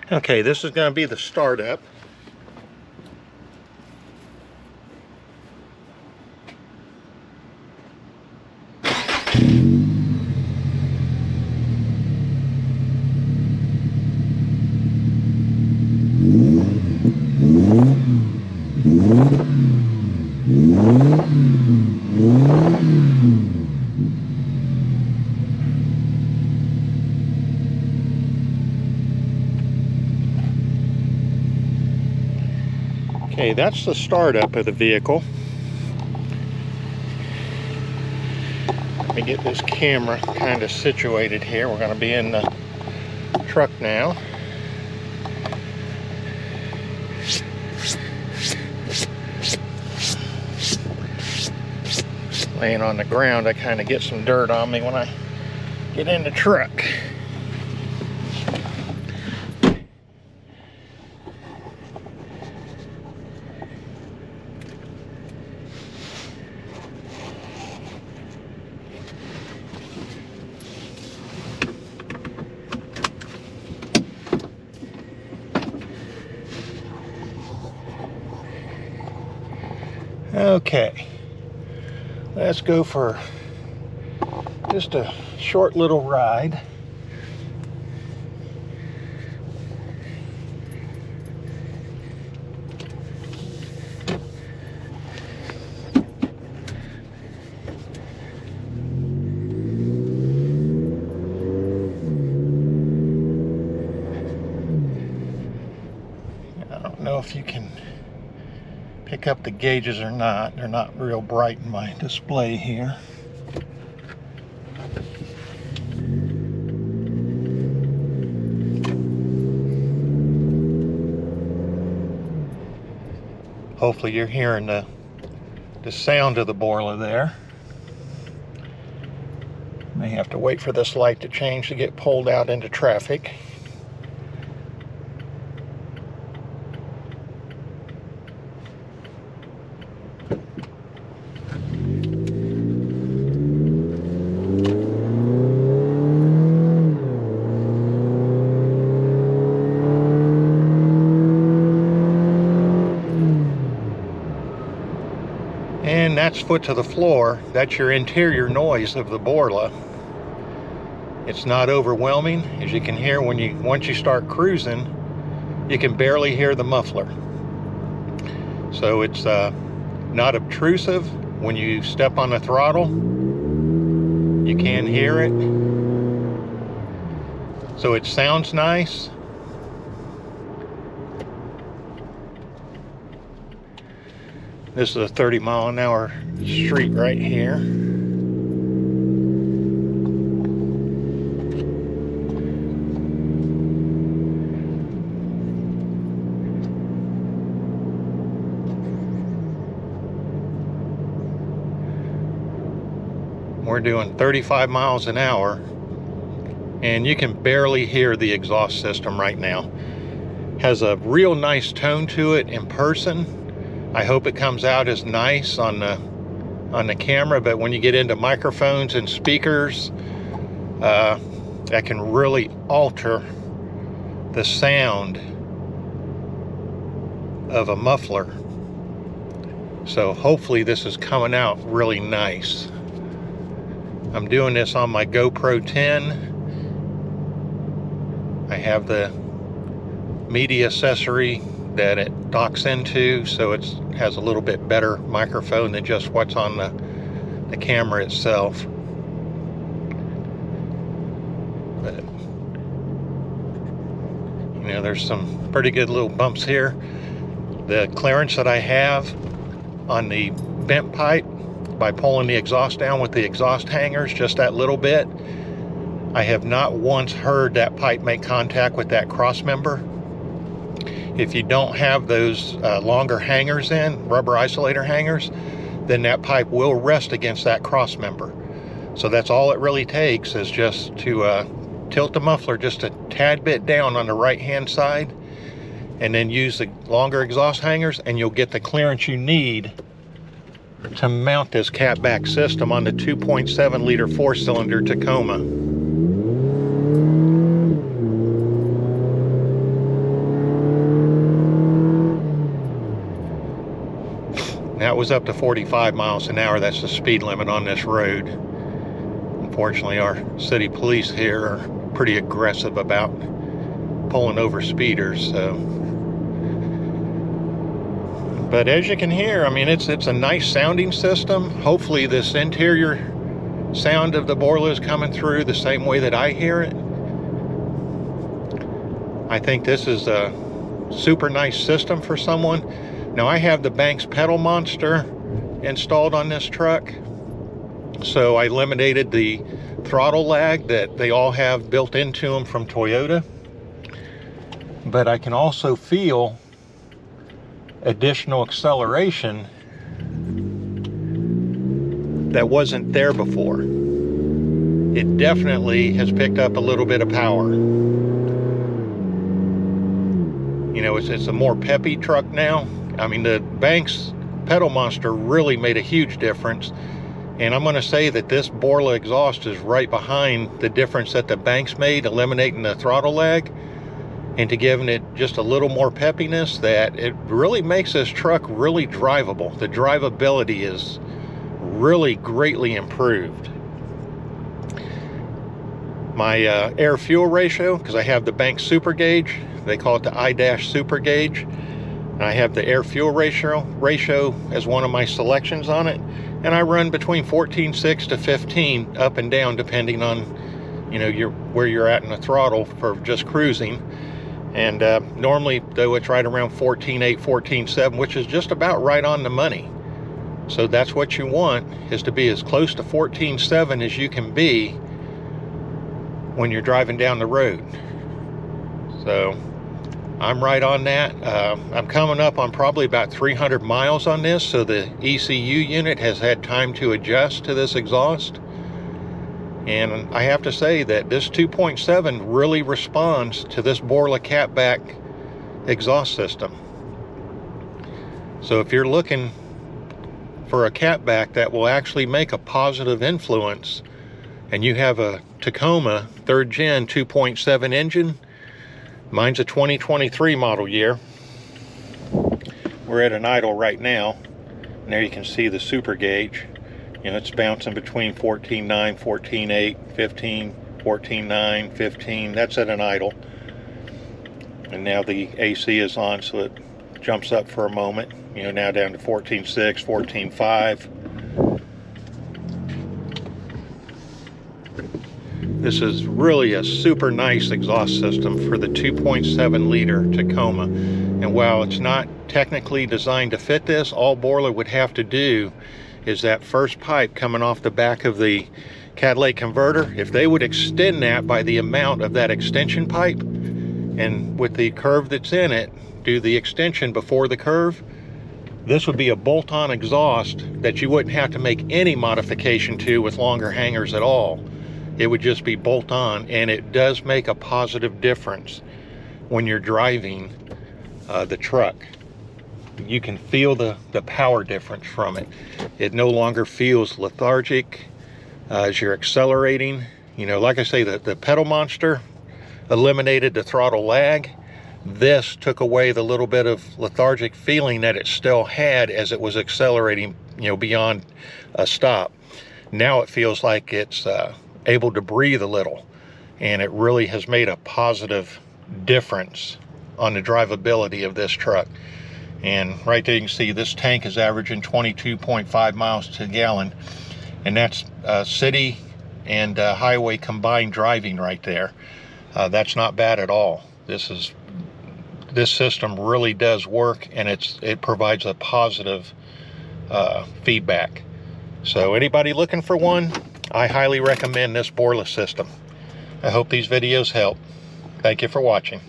Okay, this is going to be the startup. Okay, that's the startup of the vehicle. Let me get this camera kind of situated here. We're going to be in the truck now. Laying on the ground, I kind of get some dirt on me when I get in the truck. Okay, let's go for just a short little ride. I don't know if you can pick up the gauges or not. They're not real bright in my display here. Hopefully you're hearing the sound of the Borla there. May have to wait for this light to change to get pulled out into traffic. And that's foot to the floor. That's your interior noise of the Borla. It's not overwhelming. As you can hear, once you start cruising, you can barely hear the muffler. So it's not obtrusive. When you step on the throttle, you can hear it. So it sounds nice. This is a 30-mile-an-hour street right here. We're doing 35 miles an hour, and you can barely hear the exhaust system right now. Has a real nice tone to it in person. I hope it comes out as nice on the camera, but when you get into microphones and speakers, that can really alter the sound of a muffler. So hopefully this is coming out really nice. I'm doing this on my GoPro 10. I have the media accessory that it docks into, so it has a little bit better microphone than just what's on the camera itself. But you know, there's some pretty good little bumps here. The clearance that I have on the bent pipe by pulling the exhaust down with the exhaust hangers, just that little bit, I have not once heard that pipe make contact with that cross member. If you don't have those longer hangers in, rubber isolator hangers, then that pipe will rest against that cross member. So that's all it really takes, is just to tilt the muffler just a tad bit down on the right hand side, and then use the longer exhaust hangers, and you'll get the clearance you need to mount this cat back system on the 2.7 liter 4-cylinder Tacoma. That was up to 45 miles an hour. That's the speed limit on this road. Unfortunately, our city police here are pretty aggressive about pulling over speeders. So, but as you can hear, I mean, it's a nice sounding system. Hopefully this interior sound of the Borla is coming through the same way that I hear it. I think this is a super nice system for someone. Now, I have the Banks pedal monster installed on this truck, so I eliminated the throttle lag that they all have built into them from Toyota. But I can also feel additional acceleration that wasn't there before. It definitely has picked up a little bit of power. You know, it's a more peppy truck now. I mean, the Banks pedal monster really made a huge difference. And I'm going to say that this Borla exhaust is right behind the difference that the Banks made, eliminating the throttle lag and to giving it just a little more peppiness, that it really makes this truck really drivable. The drivability is really greatly improved. My air fuel ratio, because I have the Banks super gauge, they call it the I-super gauge, and I have the air fuel ratio as one of my selections on it, and I run between 14.6 to 15 up and down depending on, you know, where you're at in the throttle for just cruising. And normally though, it's right around 14.8, 14.7, which is just about right on the money. So that's what you want, is to be as close to 14.7 as you can be when you're driving down the road. So I'm right on that. I'm coming up on probably about 300 miles on this, so the ECU unit has had time to adjust to this exhaust. And I have to say that this 2.7 really responds to this Borla Cat Back exhaust system. So if you're looking for a catback that will actually make a positive influence, and you have a Tacoma 3rd gen 2.7 engine, mine's a 2023 model year. We're at an idle right now, and there you can see the super gauge. You know, it's bouncing between 14.9, 14.8, 15, 14.9, 15. That's at an idle. And now the AC is on, so it jumps up for a moment. You know, now down to 14.6, 14.5. This is really a super nice exhaust system for the 2.7 liter Tacoma. And while it's not technically designed to fit this, all Borla would have to do is that first pipe coming off the back of the catalytic converter. If they would extend that by the amount of that extension pipe, and with the curve that's in it, do the extension before the curve, this would be a bolt-on exhaust that you wouldn't have to make any modification to with longer hangers at all. It would just be bolt-on, and it does make a positive difference when you're driving the truck. You can feel the power difference from it. It no longer feels lethargic as you're accelerating. You know, like I say, the pedal monster eliminated the throttle lag. This took away the little bit of lethargic feeling that it still had as it was accelerating, you know, beyond a stop. Now it feels like it's able to breathe a little, and it really has made a positive difference on the drivability of this truck. And right there you can see this tank is averaging 22.5 miles to the gallon, and that's city and highway combined driving right there. That's not bad at all. This system really does work, and it provides a positive feedback. So anybody looking for one, I highly recommend this Borla system. I hope these videos help. Thank you for watching.